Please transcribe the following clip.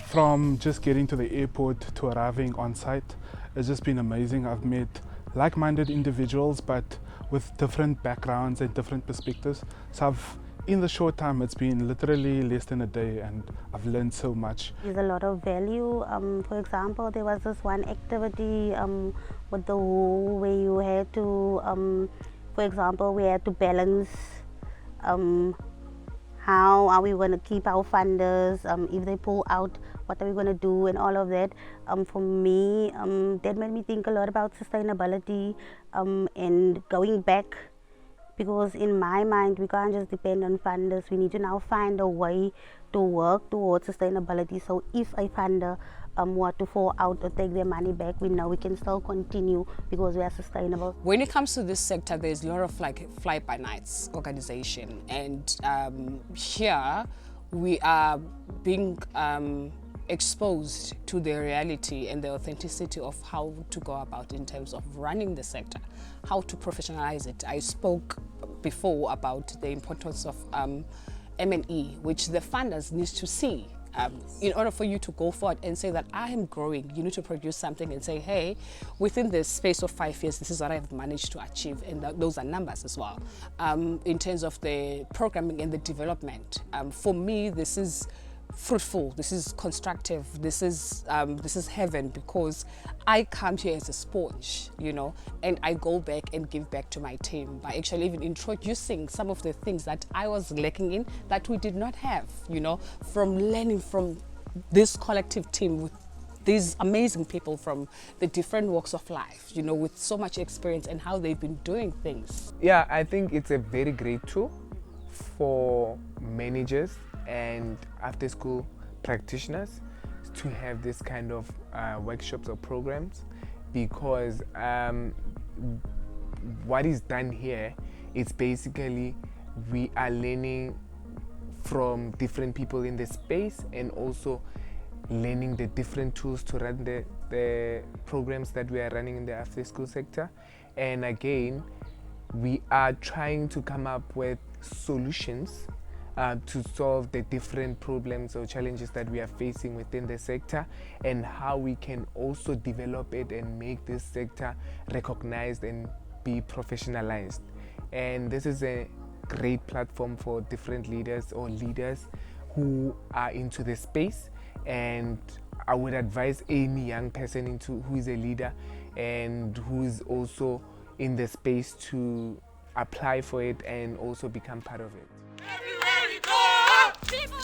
From just getting to the airport to arriving on site, it's just been amazing. I've met like-minded individuals, but with different backgrounds and different perspectives. So in the short time, it's been literally less than a day, and I've learned so much. There's a lot of value. For example, there was this one activity with the WHO where you had to, for example, we had to balance how are we going to keep our funders, if they pull out, what are we going to do, and all of that. For me, that made me think a lot about sustainability and going back, because in my mind, we can't just depend on funders. We need to now find a way to work towards sustainability. So if a funder were to fall out or take their money back, we know we can still continue because we are sustainable. When it comes to this sector, there's a lot of like fly-by-nights organization, and here we are being exposed to the reality and the authenticity of how to go about in terms of running the sector, how to professionalize it. I spoke before about the importance of M&E, which the funders need to see. In order for you to go forward and say that I am growing, you need to produce something and say, hey, within the space of 5 years, this is what I've managed to achieve, and those are numbers as well. In terms of the programming and the development, for me, this is fruitful, this is constructive, this is heaven, because I come here as a sponge, you know, and I go back and give back to my team by actually even introducing some of the things that I was lacking in, that we did not have, you know, from learning from this collective team with these amazing people from the different walks of life, you know, with so much experience and how they've been doing things. Yeah, I think it's a very great tool for managers and after school practitioners to have this kind of workshops or programs, because what is done here is basically we are learning from different people in the space, and also learning the different tools to run the programs that we are running in the after school sector. And again, we are trying to come up with solutions to solve the different problems or challenges that we are facing within the sector, and how we can also develop it and make this sector recognized and be professionalized. And this is a great platform for different leaders or leaders who are into the space, and I would advise any young person who is a leader and who is also in the space to apply for it and also become part of it. Everywhere we go, people